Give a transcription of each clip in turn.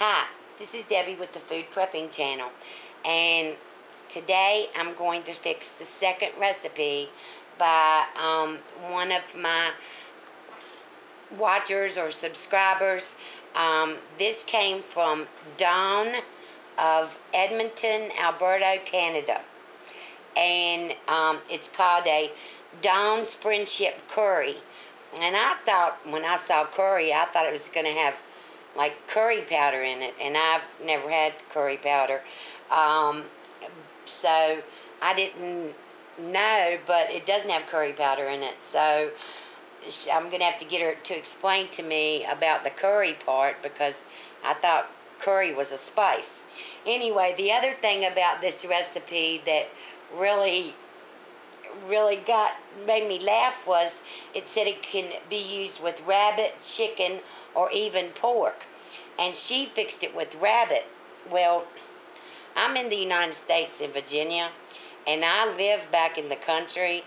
Hi, this is Debbie with the Food Prepping channel, and today I'm going to fix the second recipe by one of my watchers or subscribers. This came from Dawn of Edmonton, Alberta, Canada, and it's called a Dawn's Friendship Curry. And I thought, when I saw curry, I thought it was going to have like curry powder in it, and I've never had curry powder, so I didn't know, but it doesn't have curry powder in it, so I'm gonna have to get her to explain to me about the curry part, because I thought curry was a spice. Anyway, the other thing about this recipe that really made me laugh was it said it can be used with rabbit, chicken, or even pork, and she fixed it with rabbit. Well, I'm in the United States in Virginia, and I live back in the country,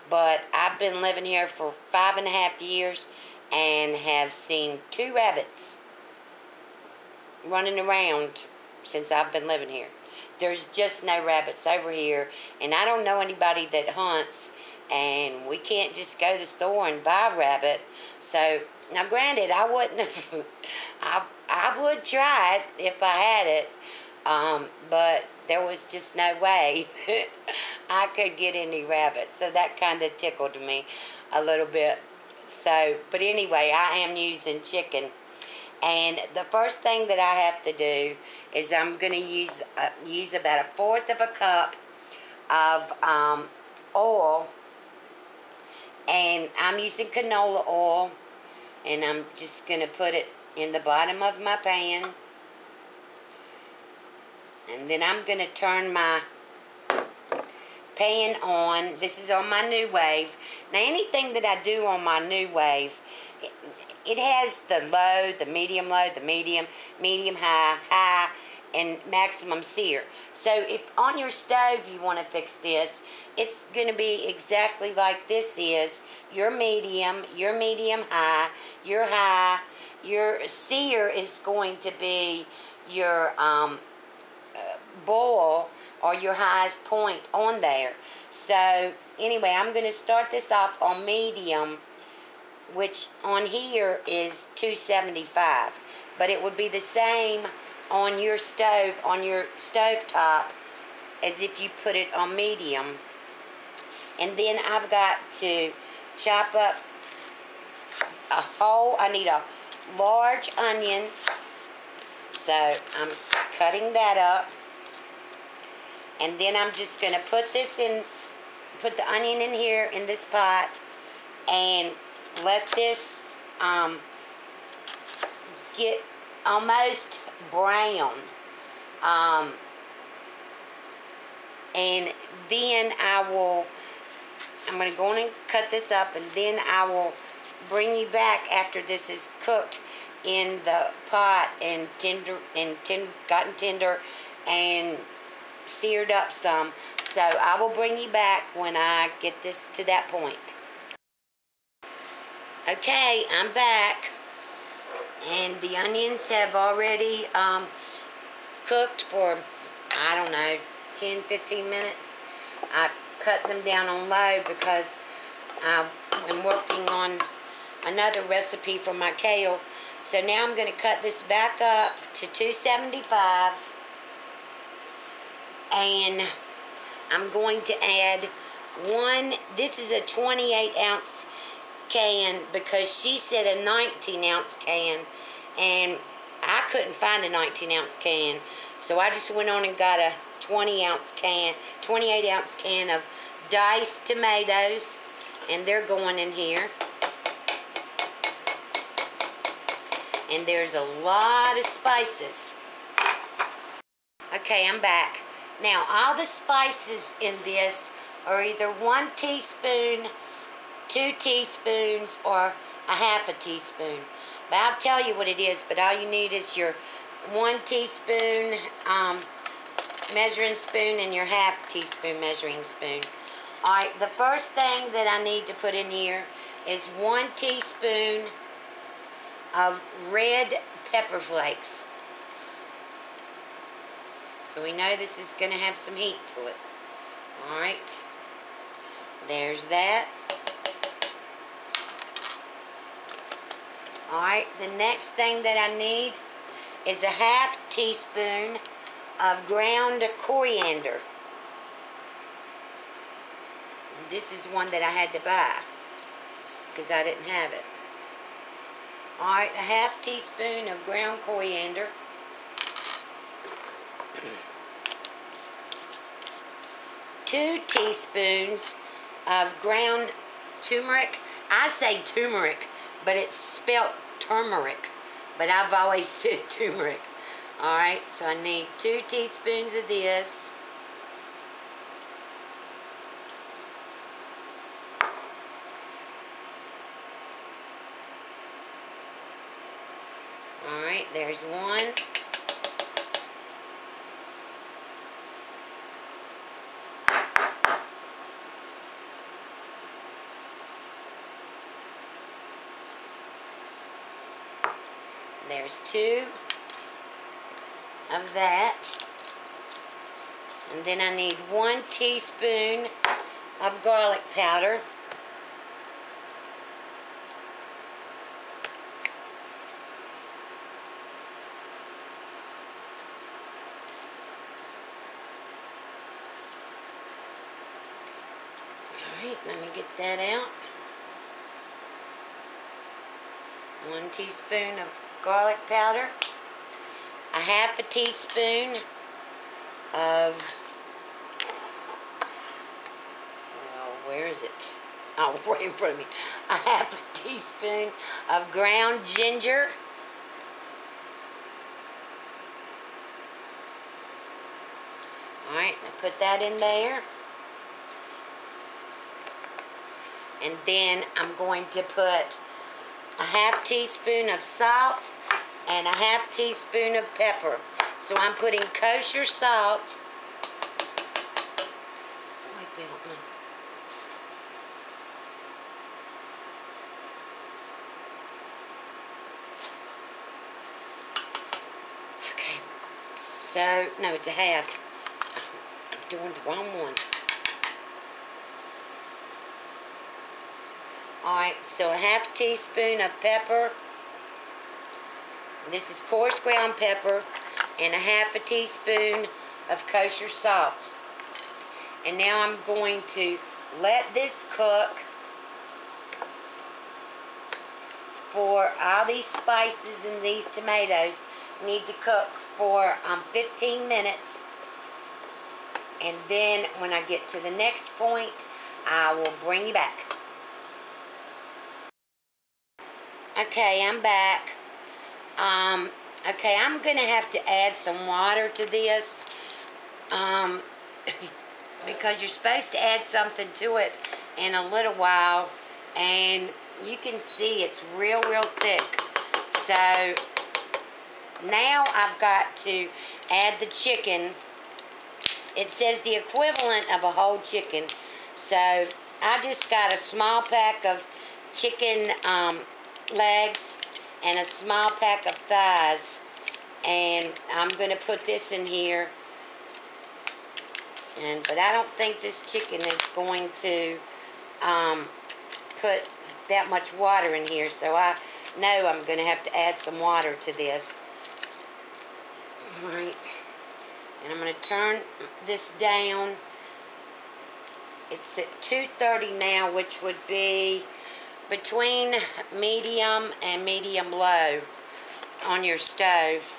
but I've been living here for 5.5 years and have seen 2 rabbits running around since I've been living here. There's just no rabbits over here, and I don't know anybody that hunts, and we can't just go to the store and buy rabbit. So, now granted, I wouldn't have, I would try it if I had it, but there was just no way that I could get any rabbits, so that kind of tickled me a little bit. So, but anyway, I am using chicken. And the first thing that I have to do is I'm going to use about 1/4 of a cup of oil. And I'm using canola oil. And I'm just going to put it in the bottom of my pan. And then I'm going to turn my pan on. This is on my new wave. Now, anything that I do on my new wave, it has the low, the medium low, the medium high, high, and maximum sear. So if on your stove you want to fix this, it's going to be exactly like this is. Your medium high, your sear is going to be your boil or your highest point on there. So anyway, I'm going to start this off on medium, which on here is 275, but it would be the same on your stove, on your stove top, as if you put it on medium. And then I've got to chop up I need a large onion, so I'm cutting that up. And then I'm just going to put the onion in here in this pot, and let this get almost brown. And then I'm going to go on and cut this up, and then I will bring you back after this is cooked in the pot and gotten tender and seared up some. So I will bring you back when I get this to that point. Okay, I'm back, and the onions have already cooked for, I don't know, 10-15 minutes. I cut them down on low because I'm working on another recipe for my kale. So now I'm going to cut this back up to 275, and I'm going to add this is a 28-ounce can, because she said a 19-ounce can, and I couldn't find a 19-ounce can, so I just went on and got a 28-ounce can of diced tomatoes, and they're going in here. And there's a lot of spices. Okay, I'm back. Now, all the spices in this are either 1 teaspoon, 2 teaspoons, or a 1/2 teaspoon. But I'll tell you what it is, but all you need is your 1 teaspoon measuring spoon and your 1/2 teaspoon measuring spoon. Alright, the first thing that I need to put in here is 1 teaspoon of red pepper flakes. So we know this is going to have some heat to it. Alright. There's that. Alright, the next thing that I need is a half teaspoon of ground coriander. This is one that I had to buy because I didn't have it. Alright, a half teaspoon of ground coriander. 2 teaspoons of ground turmeric. I say turmeric, but it's spelt turmeric. But I've always said turmeric. Alright, so I need 2 teaspoons of this. Alright, there's one. There's 2 of that. And then I need 1 teaspoon of garlic powder. Alright, let me get that out. 1 teaspoon of garlic powder, a half a teaspoon of, where is it? Oh, right in front of me. A half a teaspoon of ground ginger. Alright, I put that in there. And then I'm going to put a half teaspoon of salt and a half teaspoon of pepper. So I'm putting kosher salt. Okay, so, no, it's a half. I'm doing the wrong one. Alright, so a half teaspoon of pepper. This is coarse ground pepper. And a half a teaspoon of kosher salt. And now I'm going to let this cook for all these spices and these tomatoes. Need to cook for 15 minutes. And then when I get to the next point, I will bring you back. Okay, I'm back. Okay, I'm going to have to add some water to this. Because you're supposed to add something to it in a little while. And you can see it's real thick. So, now I've got to add the chicken. It says the equivalent of a whole chicken. So, I just got a small pack of chicken legs and a small pack of thighs, and I'm going to put this in here, but I don't think this chicken is going to put that much water in here, so I know I'm going to have to add some water to this. Alright, and I'm going to turn this down. It's at 230 now, which would be between medium and medium low on your stove.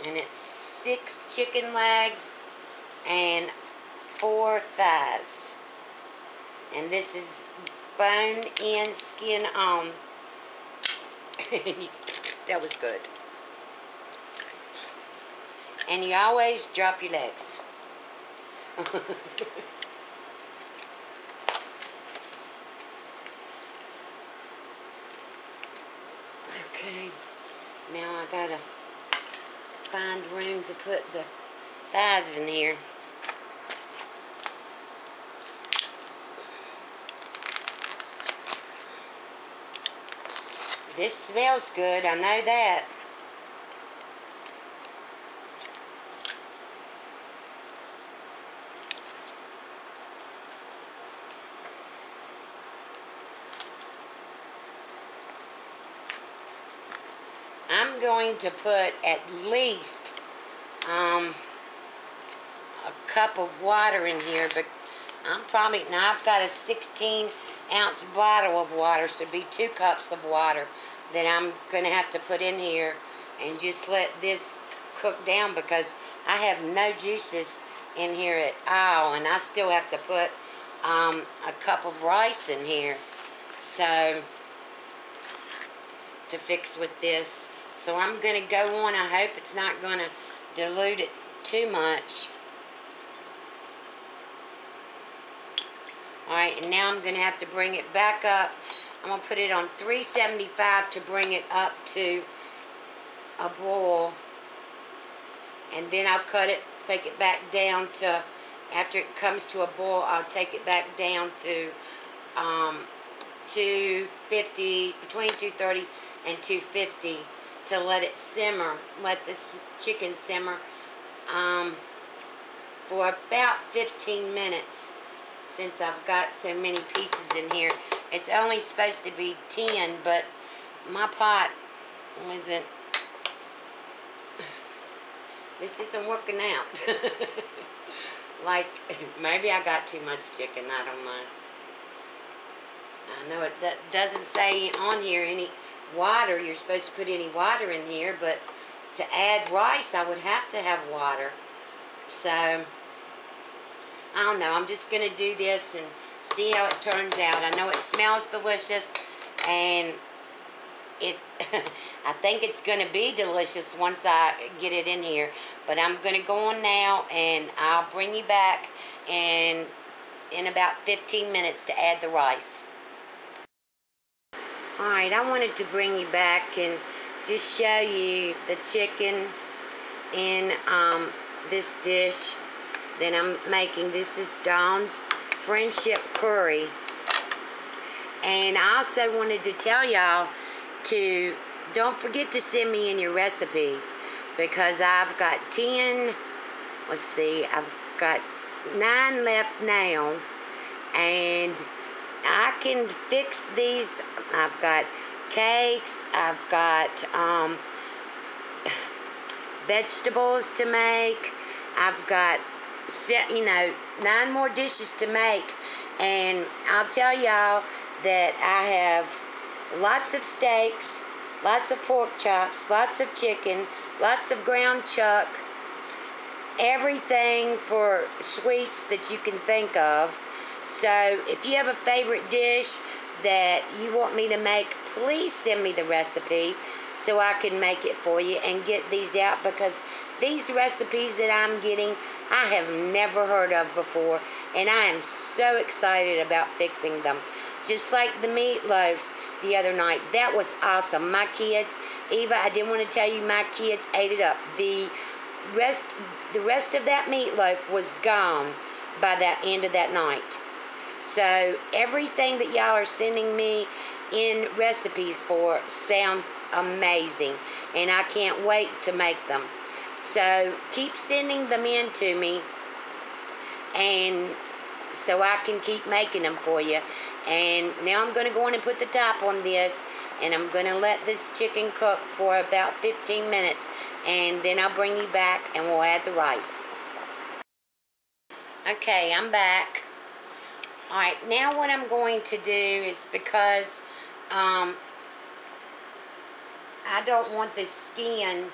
And it's 6 chicken legs and 4 thighs. And this is bone in, skin on. That was good. And you always drop your legs. Okay, now I gotta find room to put the thighs in here. This smells good, I know that. I'm going to put at least a cup of water in here, but now I've got a 16-ounce bottle of water, so it'd be 2 cups of water that I'm going to have to put in here and just let this cook down, because I have no juices in here at all, and I still have to put a cup of rice in here, so to fix with this. So I'm going to go on. I hope it's not going to dilute it too much. Alright, and now I'm going to have to bring it back up. I'm going to put it on 375 to bring it up to a boil. And then I'll cut it, take it back down to, after it comes to a boil, I'll take it back down to 250, between 230 and 250 to let it simmer, let this chicken simmer for about 15 minutes. Since I've got so many pieces in here, it's only supposed to be 10, but my pot wasn't, this isn't working out. Like, maybe I got too much chicken, I don't know. I know it doesn't say on here any water, you're supposed to put any water in here, but to add rice, I would have to have water. So I don't know. I'm just going to do this and see how it turns out. I know it smells delicious, and it I think it's going to be delicious once I get it in here. But I'm going to go on now, and I'll bring you back in about 15 minutes to add the rice. Alright, I wanted to bring you back and just show you the chicken in this dish that I'm making. This is Dawn's Friendship Curry. And I also wanted to tell y'all to don't forget to send me in your recipes, because I've got 10, let's see, I've got 9 left now, and I can fix these. I've got cakes, I've got vegetables to make, I've got, you know, 9 more dishes to make. And I'll tell y'all that I have lots of steaks, lots of pork chops, lots of chicken, lots of ground chuck, everything for sweets that you can think of. So if you have a favorite dish that you want me to make, please send me the recipe so I can make it for you and get these out, because these recipes that I'm getting, I have never heard of before, and I am so excited about fixing them. Just like the meatloaf the other night. That was awesome. My kids, Eva, I didn't want to tell you, my kids ate it up. The rest of that meatloaf was gone by the end of that night. So everything that y'all are sending me in recipes for sounds amazing, and I can't wait to make them. So keep sending them in to me, and so I can keep making them for you. And now I'm going to go in and put the top on this, and I'm going to let this chicken cook for about 15 minutes, and then I'll bring you back and we'll add the rice. Okay, I'm back. Alright, now what I'm going to do is, because I don't want the skin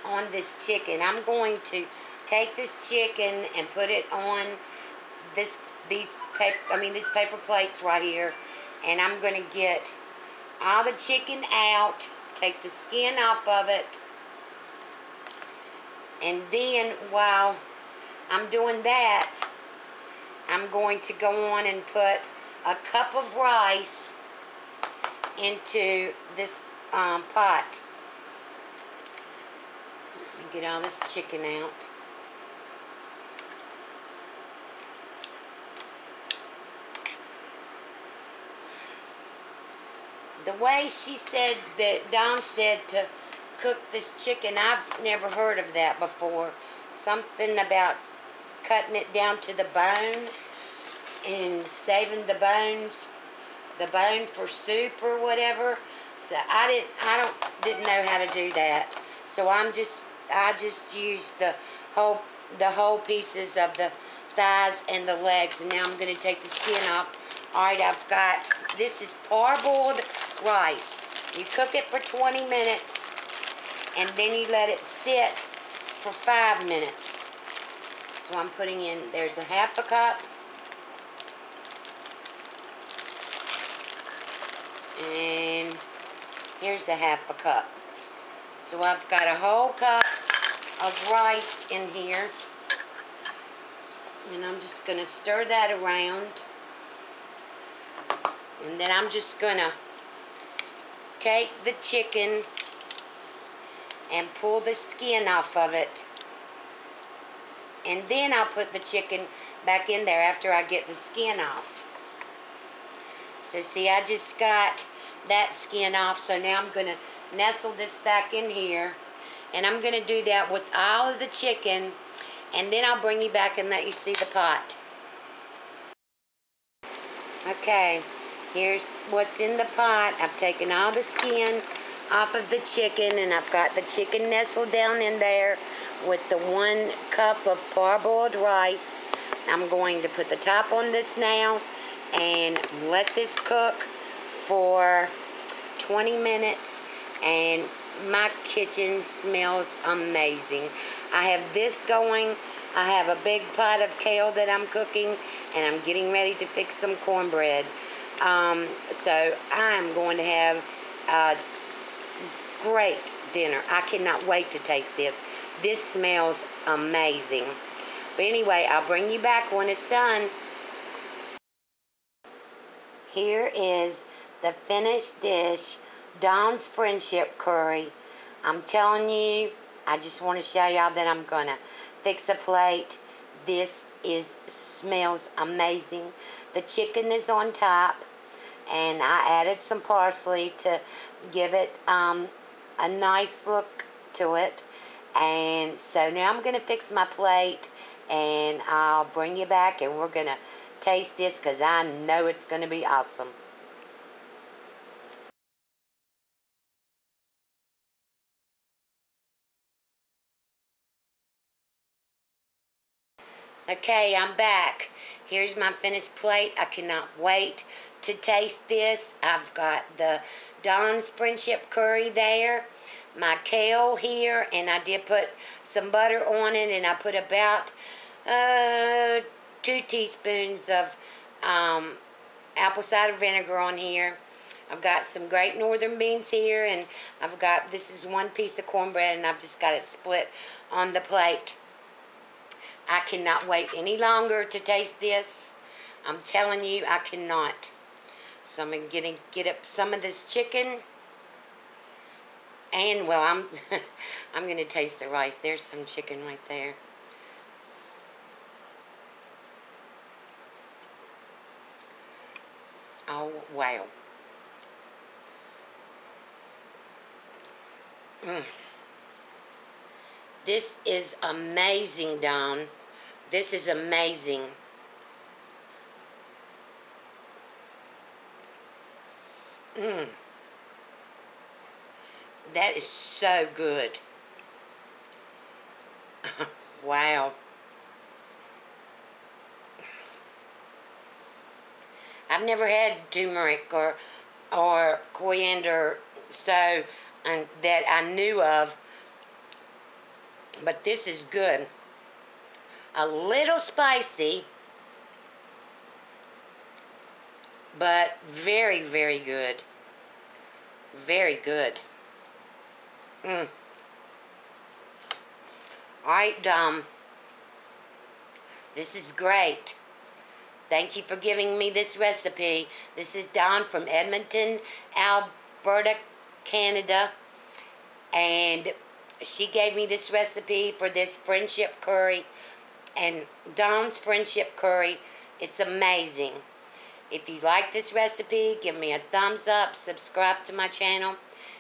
on this chicken, I'm going to take this chicken and put it on these paper plates right here, and I'm going to get all the chicken out, take the skin off of it, and then while I'm doing that, I'm going to go on and put a cup of rice into this pot. Let me get all this chicken out. The way she said that Dawn said to cook this chicken, I've never heard of that before. Something about cutting it down to the bone and saving the bone for soup or whatever. So I didn't know how to do that. So I just used the whole pieces of the thighs and the legs, and now I'm going to take the skin off. Alright, I've got, this is parboiled rice. You cook it for 20 minutes, and then you let it sit for 5 minutes. So I'm putting in, there's a half a cup. And here's a half a cup. So I've got a whole cup of rice in here. And I'm just going to stir that around. And then I'm just going to take the chicken and pull the skin off of it. And then I'll put the chicken back in there after I get the skin off. So see, I just got that skin off. So now I'm going to nestle this back in here. And I'm going to do that with all of the chicken. And then I'll bring you back and let you see the pot. Okay, here's what's in the pot. I've taken all the skin off of the chicken, and I've got the chicken nestled down in there with the 1 cup of parboiled rice. I'm going to put the top on this now and let this cook for 20 minutes, and my kitchen smells amazing. I have this going. I have a big pot of kale that I'm cooking, and I'm getting ready to fix some cornbread. So I'm going to have a great dinner. I cannot wait to taste this. This smells amazing. But anyway, I'll bring you back when it's done. Here is the finished dish, Dawn's Friendship Curry. I'm telling you, I just want to show y'all that I'm going to fix a plate. This smells amazing. The chicken is on top, and I added some parsley to give it a nice look to it. And so now I'm going to fix my plate, and I'll bring you back, and we're going to taste this because I know it's going to be awesome. Okay, I'm back. Here's my finished plate. I cannot wait to taste this. I've got the Dawn's Friendship Curry there, my kale here, and I did put some butter on it, and I put about 2 teaspoons of apple cider vinegar on here. I've got some great northern beans here, and I've got, this is 1 piece of cornbread, and I've just got it split on the plate. I cannot wait any longer to taste this. I'm telling you, I cannot. So I'm going to get up some of this chicken. And, well, I'm going to taste the rice. There's some chicken right there. Oh, wow. This is amazing, Dawn. This is amazing. That is so good. Wow. I've never had turmeric or coriander that I knew of, but this is good. A little spicy, but very, very good. Very good. Alright, Dom. This is great. Thank you for giving me this recipe. This is Dawn from Edmonton, Alberta, Canada. And she gave me this recipe for this friendship curry. And Dawn's Friendship Curry, it's amazing. If you like this recipe, give me a thumbs up, subscribe to my channel.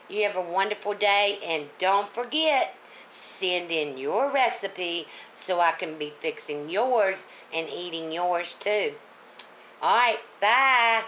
You have a wonderful day, and don't forget, send in your recipe so I can be fixing yours and eating yours too. Alright, bye.